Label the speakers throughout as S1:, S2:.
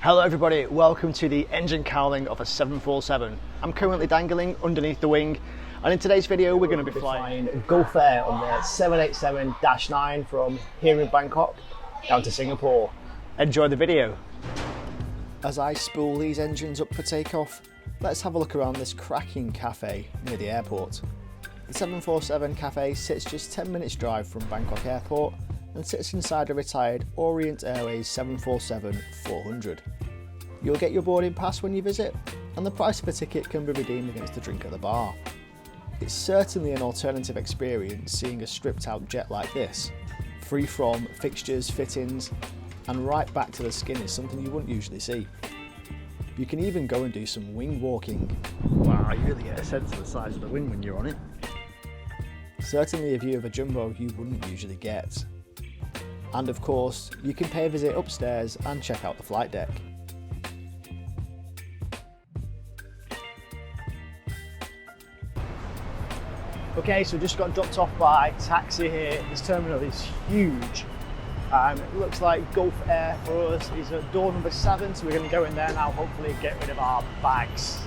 S1: Hello everybody, welcome to the engine cowling of a 747. I'm currently dangling underneath the wing, and in today's video we're going to be flying Gulf Air on the 787-9 from here in Bangkok down to Singapore. Enjoy the video. As I spool these engines up for takeoff, let's have a look around this cracking cafe near the airport. The 747 cafe sits just 10 minutes drive from Bangkok Airport and sits inside a retired Orient Airways 747-400. You'll get your boarding pass when you visit, and the price of a ticket can be redeemed against a drink at the bar. It's certainly an alternative experience seeing a stripped out jet like this. Free from fixtures, fittings, and right back to the skin is something you wouldn't usually see. You can even go and do some wing walking. Wow, you really get a sense of the size of the wing when you're on it. Certainly a view of a jumbo you wouldn't usually get. And of course, you can pay a visit upstairs and check out the flight deck. Okay, so just got dropped off by taxi here. This terminal is huge. It looks like Gulf Air for us is at door number 7, so we're going to go in there now, hopefully get rid of our bags.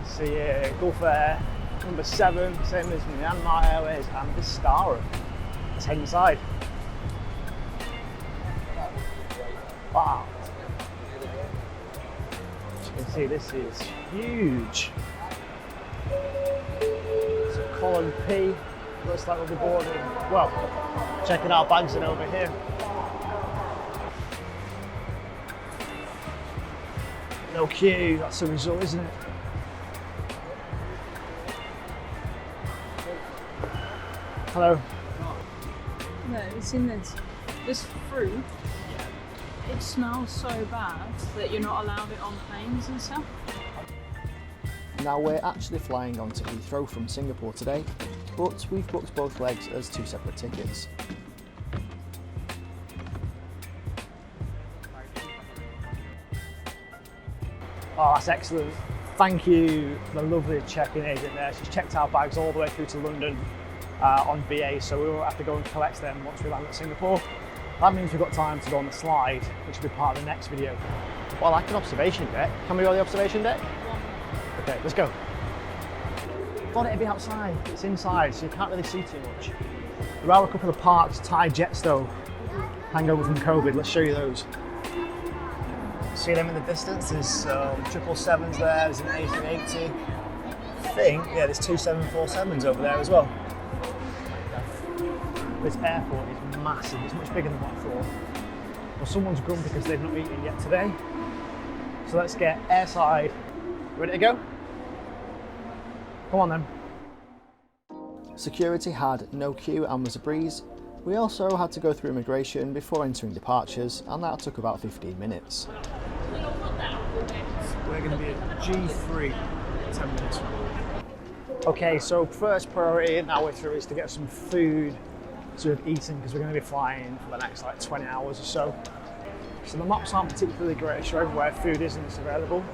S1: So yeah, Gulf Air number 7, same as Myanmar Airways and Vistara. Let's head inside. Wow. As you can see, this is huge. So column P, looks like we'll be boarding, well, checking our bags in over here. No queue, that's the result, isn't it? Hello.
S2: No, it's in this fruit. It smells so bad that you're not allowed it on planes and stuff.
S1: Now we're actually flying on to Heathrow from Singapore today, but we've booked both legs as 2 separate tickets. Oh, that's excellent. Thank you, the lovely check-in agent there. She's checked our bags all the way through to London on BA, so we won't have to go and collect them once we land at Singapore. That means we've got time to go on the slide, which will be part of the next video. Well, I like an observation deck. Can we go on the observation deck? Okay, let's go. Thought it'd be outside, it's inside, so you can't really see too much. There are a couple of parked Thai jets though, hangover from COVID. Let's show you those. See them in the distance? There's 777s there, there's an A380. I think, yeah, there's 2 747s over there as well. This airport is massive, it's much bigger than what I thought. Well, someone's grumpy because they've not eaten yet today. So let's get airside. Ready to go? Come on then. Security had no queue and was a breeze. We also had to go through immigration before entering departures, and that took about 15 minutes. We're going to be at G3 in 10 minutes. Okay, so first priority now we're through is to get some food to have eaten, because we're going to be flying for the next like 20 hours or so. So the maps aren't particularly great, showing where food is and it's available.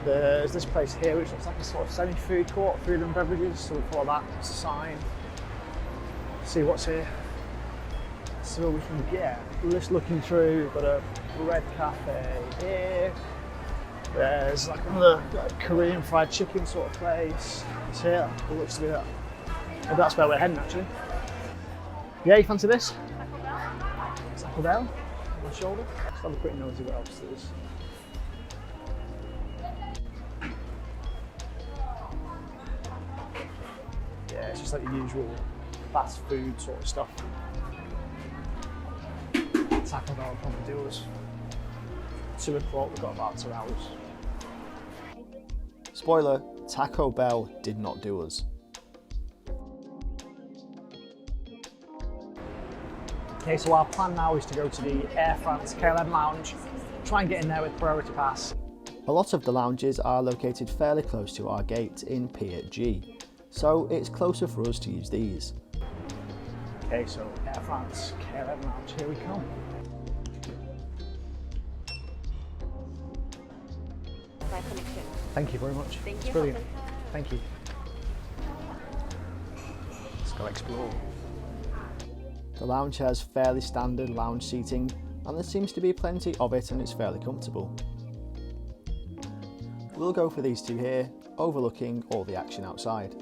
S1: There's this place here which looks like a sort of semi-food court, food and beverages, so we follow that, it's a sign. See what's here. So we can get, just looking through, we've got a red cafe here. There's like another Korean fried chicken sort of place. It's here, it looks to be that. Maybe that's where we're heading actually. Yeah, you fancy this? Taco Bell on my shoulder. Let's have a quick nosy what else there is. Yeah, it's just like the usual fast food sort of stuff. Taco Bell probably do us. 2 o'clock, we've got about 2 hours. Spoiler, Taco Bell did not do us. Okay, so our plan now is to go to the Air France KLM lounge, try and get in there with priority pass. A lot of the lounges are located fairly close to our gate in Pier G, so it's closer for us to use these. Okay, so Air France KLM lounge, here we come. Thank you very much. It's brilliant. Thank you. Let's go explore. The lounge has fairly standard lounge seating, and there seems to be plenty of it and it's fairly comfortable. We'll go for these two here, overlooking all the action outside.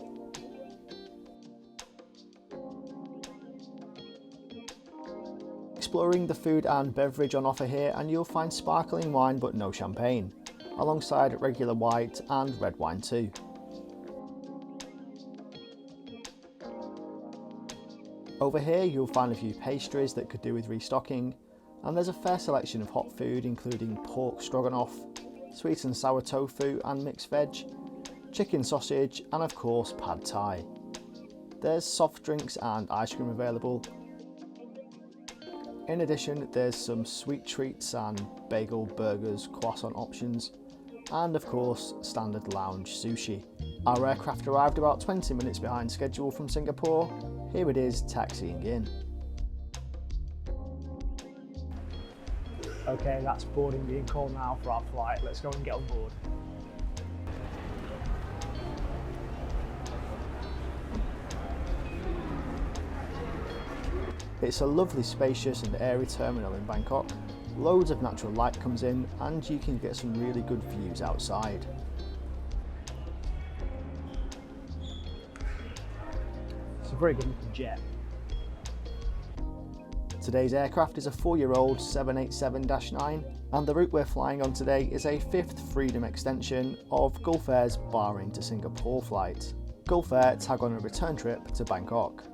S1: Exploring the food and beverage on offer here, and you'll find sparkling wine but no champagne, alongside regular white and red wine too. Over here you'll find a few pastries that could do with restocking, and there's a fair selection of hot food including pork stroganoff, sweet and sour tofu and mixed veg, chicken sausage and of course pad thai. There's soft drinks and ice cream available. In addition, there's some sweet treats and bagel, burgers, croissant options, and of course standard lounge sushi. Our aircraft arrived about 20 minutes behind schedule from Singapore. Here it is taxiing in. Okay, that's boarding being called now for our flight. Let's go and get on board. It's a lovely, spacious and airy terminal in Bangkok. Loads of natural light comes in and you can get some really good views outside. It's a very good looking jet. Today's aircraft is a 4-year-old 787-9, and the route we're flying on today is a 5th Freedom extension of Gulf Air's Bahrain to Singapore flight. Gulf Air tag on a return trip to Bangkok.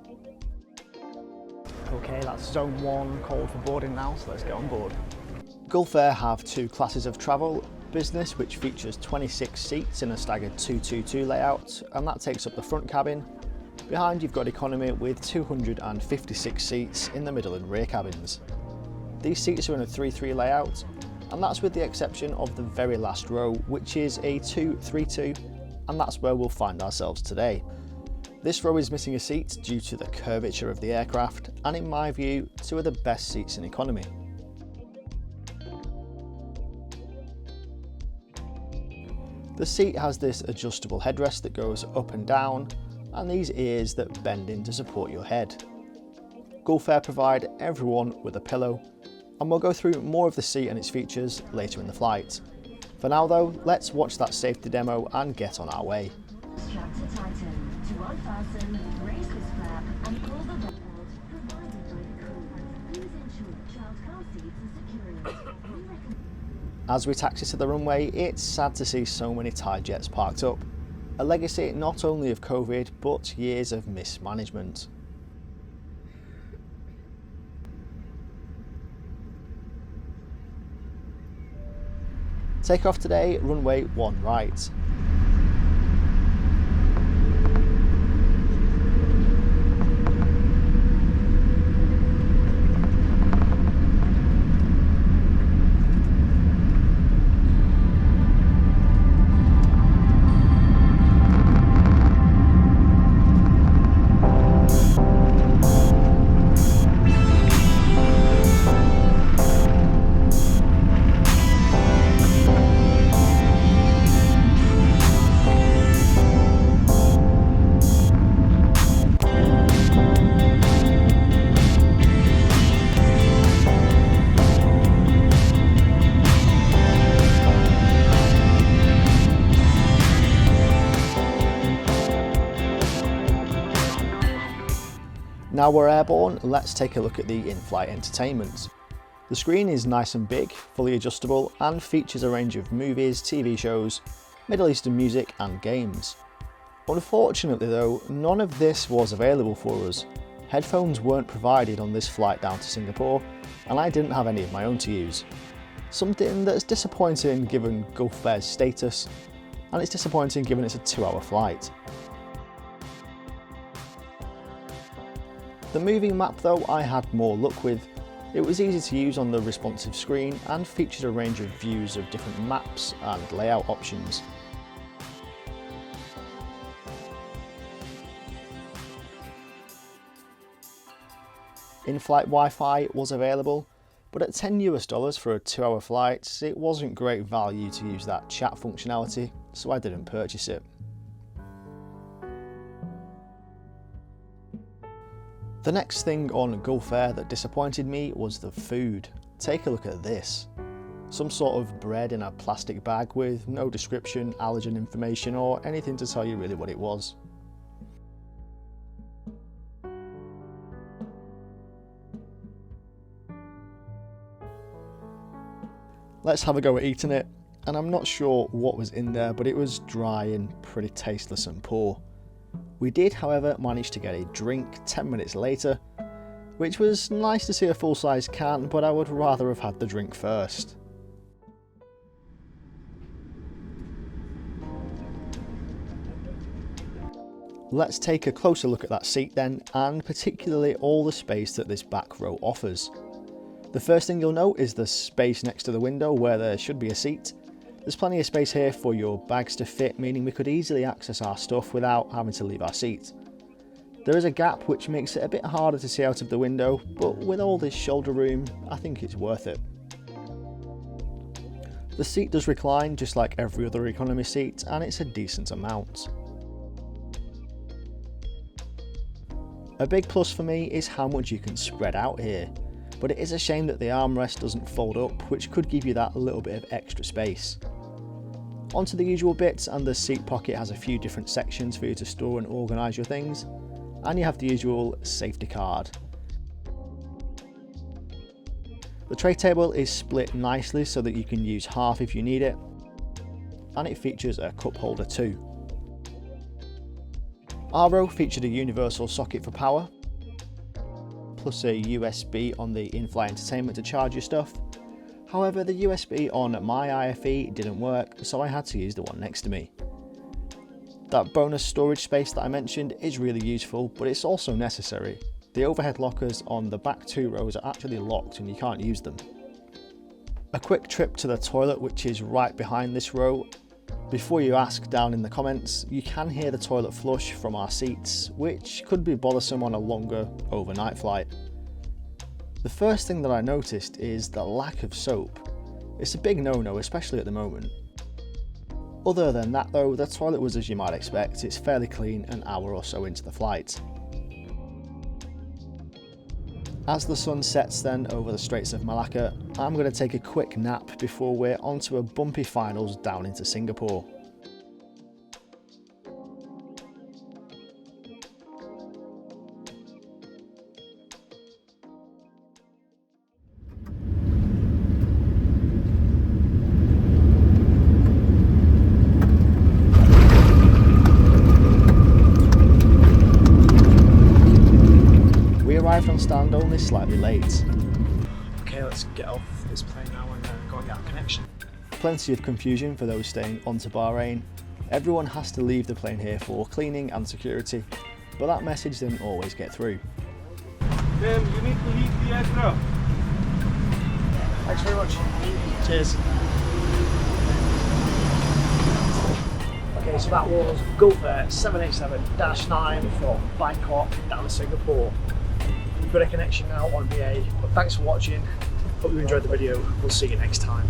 S1: Okay, that's zone 1 called for boarding now, so let's get on board. Gulf Air have 2 classes of travel. Business, which features 26 seats in a staggered 222 layout, and that takes up the front cabin. Behind you've got economy with 256 seats in the middle and rear cabins. These seats are in a 3-3 layout, and that's with the exception of the very last row, which is a 2-3-2, and that's where we'll find ourselves today. This row is missing a seat due to the curvature of the aircraft, and in my view, 2 of the best seats in economy. The seat has this adjustable headrest that goes up and down, and these ears that bend in to support your head. Gulf Air provide everyone with a pillow, and we'll go through more of the seat and its features later in the flight. For now though, let's watch that safety demo and get on our way.
S3: Strap to tighten, to unfasten, raise the strap and pull the belt provided by the crew. Please ensure child car seats are secured.
S1: As we taxi to the runway, it's sad to see so many Thai jets parked up. A legacy not only of COVID, but years of mismanagement. Takeoff today, runway 1 right. Now we're airborne, let's take a look at the in-flight entertainment. The screen is nice and big, fully adjustable, and features a range of movies, TV shows, Middle Eastern music and games. Unfortunately though, none of this was available for us. Headphones weren't provided on this flight down to Singapore, and I didn't have any of my own to use. Something that's disappointing given Gulf Air's status, and it's disappointing given it's a 2-hour flight. The moving map though I had more luck with. It was easy to use on the responsive screen and featured a range of views of different maps and layout options. In-flight Wi-Fi was available, but at $10 for a 2-hour flight, it wasn't great value to use that chat functionality, so I didn't purchase it. The next thing on Gulf Air that disappointed me was the food. take a look at this. Some sort of bread in a plastic bag with no description, allergen information or anything to tell you really what it was. Let's have a go at eating it, and I'm not sure what was in there, but it was dry and pretty tasteless and poor. We did, however, manage to get a drink 10 minutes later, which was nice to see a full-size can, but I would rather have had the drink first. Let's take a closer look at that seat then, and particularly all the space that this back row offers. The first thing you'll note is the space next to the window where there should be a seat. There's plenty of space here for your bags to fit, meaning we could easily access our stuff without having to leave our seat. There is a gap which makes it a bit harder to see out of the window, but with all this shoulder room, I think it's worth it. The seat does recline just like every other economy seat, and it's a decent amount. A big plus for me is how much you can spread out here, but it is a shame that the armrest doesn't fold up, which could give you that little bit of extra space. Onto the usual bits, and the seat pocket has a few different sections for you to store and organise your things, and you have the usual safety card. The tray table is split nicely so that you can use half if you need it, and it features a cup holder too. Our row featured a universal socket for power, plus a USB on the in-flight entertainment to charge your stuff. However, the USB on my IFE didn't work, so I had to use the one next to me. That bonus storage space that I mentioned is really useful, but it's also necessary. The overhead lockers on the back two rows are actually locked and you can't use them. A quick trip to the toilet, which is right behind this row. Before you ask down in the comments, you can hear the toilet flush from our seats, which could be bothersome on a longer overnight flight. The first thing that I noticed is the lack of soap. It's a big no-no, especially at the moment. Other than that though, the toilet was as you might expect. It's fairly clean an hour or so into the flight. As the sun sets then over the Straits of Malacca, I'm going to take a quick nap before we're onto a bumpy finals down into Singapore. Arrived on stand only slightly late.
S4: Okay, let's get off this plane now and go and get our connection.
S1: Plenty of confusion for those staying onto Bahrain. Everyone has to leave the plane here for cleaning and security, but that message didn't always get through.
S5: You need to leave the aircraft.
S4: Thanks very much. Cheers. Okay, so that was Gulf Air 787-9 from Bangkok down to Singapore. We've got a connection now on BA, but thanks for watching. Hope you enjoyed the video. We'll see you next time.